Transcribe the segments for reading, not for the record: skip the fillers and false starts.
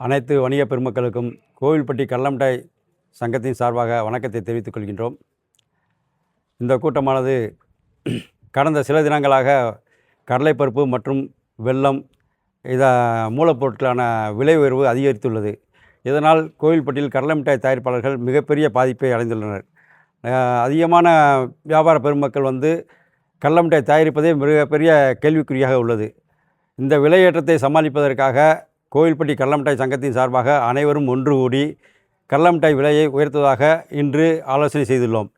அனைத்து வணிக பெருமக்களுக்கும் கோவில்பட்டி கடலமிட்டாய் சங்கத்தின் சார்பாக வணக்கத்தை தெரிவித்துக் கொள்கின்றோம். இந்த கூட்டமானது கடந்த சில தினங்களாக கடலைப்பருப்பு மற்றும் வெல்லம் மூலப்பொருட்களான விலை உயர்வு அதிகரித்துள்ளது. இதனால் கோவில்பட்டியில் கடலமிட்டாய் தயாரிப்பாளர்கள் மிகப்பெரிய பாதிப்பை அடைந்துள்ளனர். அதிகமான வியாபார பெருமக்கள் கடலமிட்டாய் தயாரிப்பதே மிகப்பெரிய கேள்விக்குறியாக உள்ளது. இந்த விலையேற்றத்தை சமாளிப்பதற்காக கோவில்பட்டி கடலமிட்டாய் சங்கத்தின் சார்பாக அனைவரும் ஒன்று கூடி கடலமிட்டாய் விலையை உயர்த்துவதாக இன்று ஆலோசனை செய்துள்ளோம்.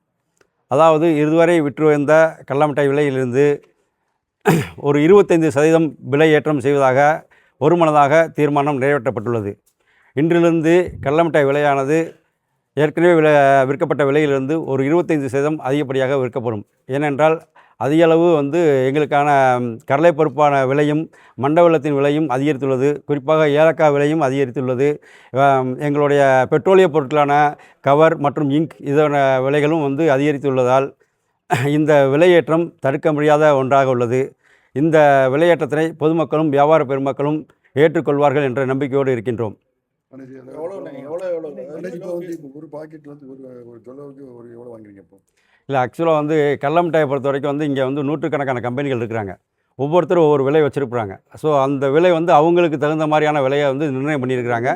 அதாவது இதுவரை விற்று வந்த கடலமிட்டாய் விலையிலிருந்து ஒரு 25% விலை ஏற்றம் செய்வதாக ஒருமனதாக தீர்மானம் நிறைவேற்றப்பட்டுள்ளது. இன்றிலிருந்து கடலமிட்டாய் விலையானது ஏற்கனவே விற்கப்பட்ட விலையிலிருந்து ஒரு 25% அதிகப்படியாக விற்கப்படும். ஏனென்றால் அதிகளவு எங்களுக்கான கடலைப்பருப்பான விலையும் மண்டவெல்லத்தின் விலையும் அதிகரித்துள்ளது. குறிப்பாக ஏலக்காய் விலையும் அதிகரித்துள்ளது. எங்களுடைய பெட்ரோலிய பொருட்களான கவர் மற்றும் இங்க் இதன விலைகளும் அதிகரித்துள்ளதால் இந்த விலையேற்றம் தடுக்க முடியாத ஒன்றாக உள்ளது. இந்த விலையேற்றத்தினை பொதுமக்களும் வியாபார பெருமக்களும் ஏற்றுக்கொள்வார்கள் என்ற நம்பிக்கையோடு இருக்கின்றோம். இல்லை, ஆக்சுவலாக கடலமிட்டாயை பொறுத்த வரைக்கும் இங்கே நூற்றுக்கணக்கான கம்பெனிகள் இருக்கிறாங்க. ஒவ்வொருத்தரும் ஒவ்வொரு விலை வச்சுருப்பாங்க. ஸோ அந்த விலை அவங்களுக்கு தகுந்த மாதிரியான விலையை நிர்ணயம் பண்ணியிருக்கிறாங்க.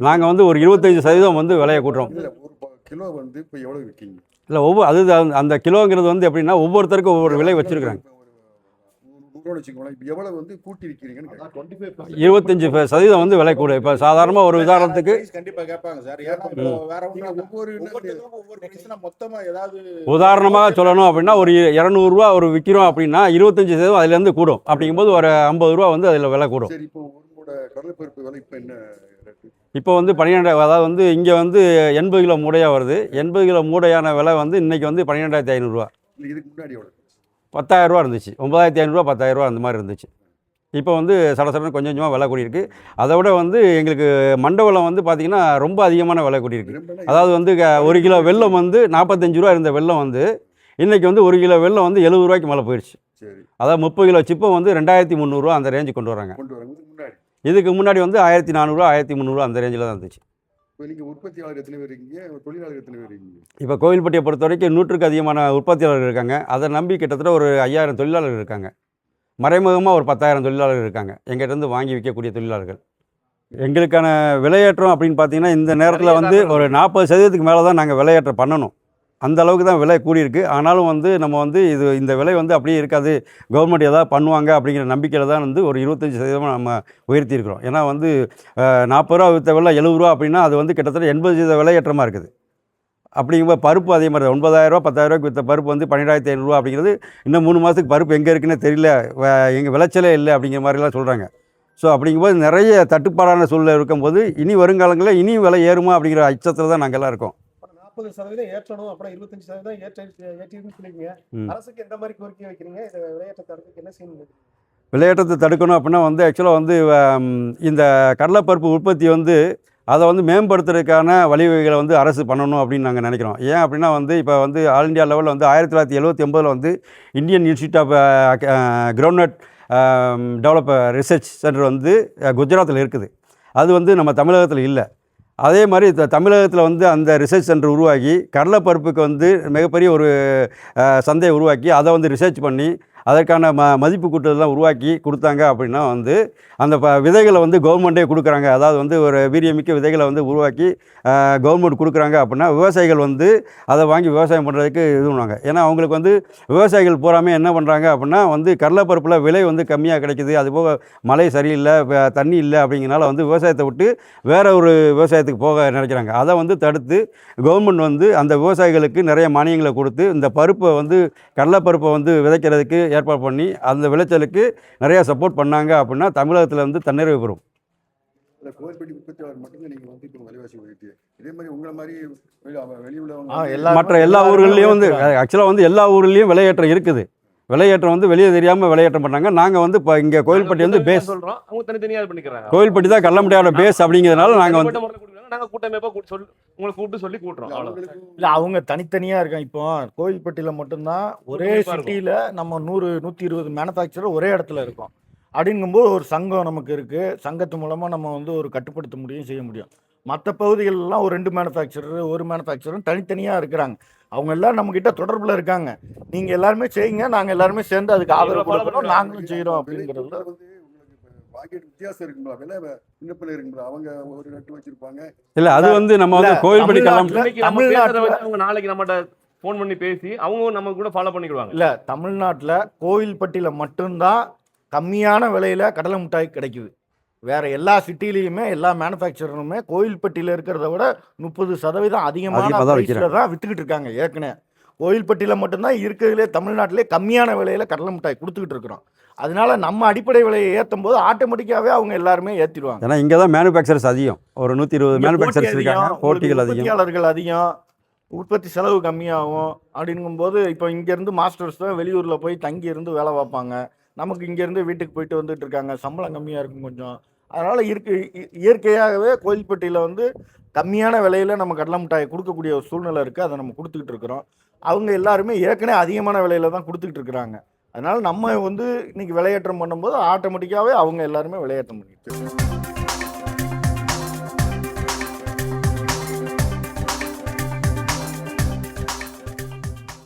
நாங்கள் ஒரு 25% விலையை கூட்டுறோம். இல்லை, அந்த கிலோங்கிறது எப்படின்னா ஒவ்வொருத்தருக்கும் ஒவ்வொரு விலை வச்சுருக்கிறாங்க. 25% விலை கூட. இப்போ சாதாரணமாக ஒரு உதாரணத்துக்கு உதாரணமாக சொல்லணும் அப்படின்னா ஒரு 200 ரூபா ஒரு விற்கிறோம் அப்படின்னா 25% அதுலேருந்து கூடும். அப்படிங்கும்போது ஒரு 50 ரூபா அதில் விலை கூடும். இப்போ 12, அதாவது இங்கே 80 கிலோ மூடையாக வருது. 80 கிலோ மூடையான விலை இன்றைக்கி 12,500 ரூபா. 10,000 ரூபா இருந்துச்சு. 9,500 ரூபா, 10,000 ரூபா அந்த மாதிரி இருந்துச்சு. இப்போ சடசடன்னு கொஞ்சம் கொஞ்சமாக விலை கூடியிருக்கு. அதை விட எங்களுக்கு மண்டவெல்லம் பார்த்திங்கன்னா ரொம்ப அதிகமான விலை கூடியிருக்கு. அதாவது 1 கிலோ வெல்லம் 45 ரூபா இருந்த வெல்லம் இன்றைக்கி 1 கிலோ வெல்லம் 70 ரூபாய்க்கு மேலே போயிடுச்சு. அதாவது 30 கிலோ சிப்பம் 2,300 ரூபா அந்த ரேஞ்சுக்கு கொண்டு வராங்க. இதுக்கு முன்னாடி 1,400 ரூபா 1,300 ரூபா அந்த ரேஞ்சில் தான் இருந்துச்சு. இப்போ கோவில்பட்டியை பொறுத்த வரைக்கும் 100க்கு அதிகமான உற்பத்தியாளர்கள் இருக்காங்க. அதை நம்பி கிட்டத்தட்ட ஒரு 5,000 தொழிலாளர்கள் இருக்காங்க. மறைமுகமாக ஒரு 10,000 தொழிலாளர்கள் இருக்காங்க எங்கிட்டேருந்து வாங்கி விற்கக்கூடிய தொழிலாளர்கள். எங்களுக்கான விலையேற்றம் அப்படின்னு பார்த்தீங்கன்னா இந்த நேரத்தில் ஒரு 40% மேலே தான் நாங்கள் விலையேற்றம் பண்ணணும். அந்த அளவுக்கு தான் விலை கூடியிருக்கு. ஆனாலும் நம்ம இந்த விலை அப்படியே இருக்காது, கவர்மெண்ட் ஏதாவது பண்ணுவாங்க அப்படிங்கிற நம்பிக்கையில் தான் ஒரு 25% நம்ம உயர்த்தியிருக்கிறோம். ஏன்னா 40 ரூபா விற்ற விலை 70 ரூபா அப்படின்னா அது கிட்டத்தட்ட 80% விலையேற்றமாக இருக்குது. அப்படிங்கும்போது பருப்பு அதே மாதிரி 9,000 ரூபா 10,000 ரூபாய்க்கு விற்ற பருப்பு 12,500 ரூபா அப்படிங்கிறது இன்னும் 3 மாதத்துக்கு பருப்பு எங்கே இருக்குன்னே தெரியல, எங்கள் விளைச்சலே இல்லை அப்படிங்கிற மாதிரிலாம் சொல்கிறாங்க. ஸோ அப்படிங்கும்போது நிறைய தட்டுப்பாடான சூழ்நிலை இருக்கும்போது இனி வருங்காலங்களில் இனியும் விலை ஏறுமா அப்படிங்கிற அச்சத்தில் தான் நாங்கள் எல்லாம் இருக்கோம். 40% ஏற்றணும், அப்புறம் 25% ஏற்றிருக்குன்னு சொல்லிங்க. அரசுக்கு எந்த மாதிரி கோரிக்கை வைக்கிறீங்க? இந்த விலையேற்றத்தை தடுக்க என்ன செய்யணும்? விலையேற்றத்தை தடுக்கணும் அப்படின்னா ஆக்சுவலாக இந்த கடலைப்பருப்பு உற்பத்தி அதை மேம்படுத்துறதுக்கான வழிவகைகளை அரசு பண்ணணும் அப்படின்னு நாங்கள் நினைக்கிறோம். ஏன் அப்படின்னா இப்போ ஆல் இண்டியா லெவலில் 1979 Indian institute of groundnut develop research centre குஜராத்தில் இருக்குது. அது நம்ம தமிழகத்தில் இல்லை. அதே மாதிரி தமிழகத்தில் அந்த ரிசர்ச் சென்டர் உருவாக்கி கடலைப்பருப்புக்கு மிகப்பெரிய ஒரு சந்தையை உருவாக்கி அதை ரிசர்ச் பண்ணி அதற்கான மதிப்பு கூட்டுதலாம் உருவாக்கி கொடுத்தாங்க அப்படின்னா அந்த விதைகளை கவர்மெண்ட்டே கொடுக்குறாங்க. அதாவது ஒரு வீரியமிக்க விதைகளை உருவாக்கி கவர்மெண்ட் கொடுக்குறாங்க அப்படின்னா விவசாயிகள் அதை வாங்கி விவசாயம் பண்ணுறதுக்கு இது பண்ணுவாங்க. ஏன்னா அவங்களுக்கு விவசாயிகள் பூராமே என்ன பண்ணுறாங்க அப்படின்னா கடலைப்பருப்பில் விலை கம்மியாக கிடைக்குது, அதுபோக மழை சரியில்லை, தண்ணி இல்லை அப்படிங்கிறனால விவசாயத்தை விட்டு வேறு ஒரு விவசாயத்துக்கு போக நினைக்கிறாங்க. அதை தடுத்து கவர்மெண்ட் அந்த விவசாயிகளுக்கு நிறைய மானியங்களை கொடுத்து இந்த பருப்பை கடலைப்பருப்பை விதைக்கிறதுக்கு ஏற்பாடு பண்ணி அந்த விளைச்சலுக்கு நிறையா சப்போர்ட் பண்ணாங்க அப்படின்னா தமிழகத்தில் தன்னிறைவு பெறும். மற்ற எல்லா ஊர்கள்லையும் ஆக்சுவலாக எல்லா ஊர்லேயும் விலையேற்றம் இருக்குது. விலையேற்றம் வெளியே தெரியாமல் விலையேற்றம் பண்ணாங்க. நாங்கள் இப்போ இங்கே கோவில்பட்டி பேஸ் சொல்கிறோம், அவங்க தனித்தனியாக பண்ணிக்கிறாங்க. கோவில்பட்டி தான் கடலமிட்டாயோட பேஸ் அப்படிங்கிறதுனால நாங்கள் கூப்பிட்டு சொல்லி கூட்டுறோம். இல்ல, அவங்க தனித்தனியா இருக்காங்க. இப்போ கோவில்பட்டியில மட்டும்தான் ஒரே சிட்டியில நம்ம 100-120 மேனுஃபேக்சரர் ஒரே இடத்துல இருக்கும். அப்படிங்கும்போது ஒரு சங்கம் நமக்கு இருக்குது. சங்கத்து மூலமாக நம்ம வந்து ஒரு கட்டுப்படுத்த முடியும், செய்ய முடியும். மற்ற பகுதிகளெலாம் ஒரு 2 மேனுஃபேக்சரர், ஒரு மேனுஃபேக்சரர் தனித்தனியாக இருக்கிறாங்க. அவங்க எல்லாம் நம்மக்கிட்ட தொடர்பில் இருக்காங்க. நீங்கள் எல்லாருமே செய்யுங்க, நாங்கள் எல்லாருமே சேர்ந்து அதுக்கு ஆதரவு கொடுக்குறோம், நாங்களும் செய்கிறோம் அப்படிங்கிறது. உங்களுக்கு பாக்கெட் வித்தியாசம் இருக்குங்களா? விலை முன்னப்பில் இருக்குங்களா? அவங்க ஒரு ரேட்டு வச்சிருப்பாங்க. இல்லை அது வந்து நம்ம வந்து கோவில்பட்டி கள்ளம் இன்னைக்கு நம்ம பேசுறத வச்சு அவங்க நாளைக்கு நம்மகிட்ட ஃபோன் பண்ணி பேசி அவங்க நம்ம கூட ஃபாலோ பண்ணிக்கிடுவாங்க. இல்லை, தமிழ்நாட்டில் கோவில்பட்டியில் மட்டும்தான் கம்மியான விலையில் கடலை மிட்டாய் கிடைக்குது. வேறு எல்லா சிட்டிலையுமே எல்லா மேனுஃபேக்சருமே கோவில்பட்டியில் இருக்கிறத விட 30% அதிகமான அதிகமா தான் ப்ரைஸில் தான் விற்றுக்கிட்டு இருக்காங்க. ஏற்கனவே கோவில்பட்டியில் மட்டும்தான் இருக்கிறதுலே தமிழ்நாட்டிலே கம்மியான விலையில் கடலை மிட்டாய் கொடுத்துக்கிட்டு இருக்கிறோம். அதனால நம்ம அடிப்படை விலையை ஏற்றும் போது ஆட்டோமேட்டிக்காகவே அவங்க எல்லாருமே ஏற்றிடுவாங்க. ஏன்னா இங்கே தான் மேனுஃபேக்சர்ஸ் அதிகம். ஒரு 120 மேனுஃபேக்சர்ஸ் இருக்காங்க, போட்டிகள் அதிகம், உற்பத்தியாளர்கள் அதிகம், உற்பத்தி செலவு கம்மியாகும். அப்படிங்கும்போது இப்போ இங்கேருந்து மாஸ்டர்ஸ் தான் வெளியூரில் போய் தங்கி இருந்து வேலை பார்ப்பாங்க. நமக்கு இங்கேருந்து வீட்டுக்கு போயிட்டு வந்துட்டு இருக்காங்க, சம்பளம் கம்மியாக இருக்கும் கொஞ்சம். அதனால் இயற்கையாகவே கோயில்பட்டியில் வந்து கம்மியான விலையில் நம்ம கடலை மிட்டாயை கொடுக்கக்கூடிய ஒரு சூழ்நிலை இருக்குது. அதை நம்ம கொடுத்துக்கிட்டு இருக்கிறோம். அவங்க எல்லாருமே ஏற்கனவே அதிகமான விலையில் தான் கொடுத்துக்கிட்டு இருக்கிறாங்க. அதனால் நம்ம வந்து இன்றைக்கி விலையேற்றம் பண்ணும்போது ஆட்டோமேட்டிக்காகவே அவங்க எல்லாருமே விலையேற்றம் பண்ணிட்டு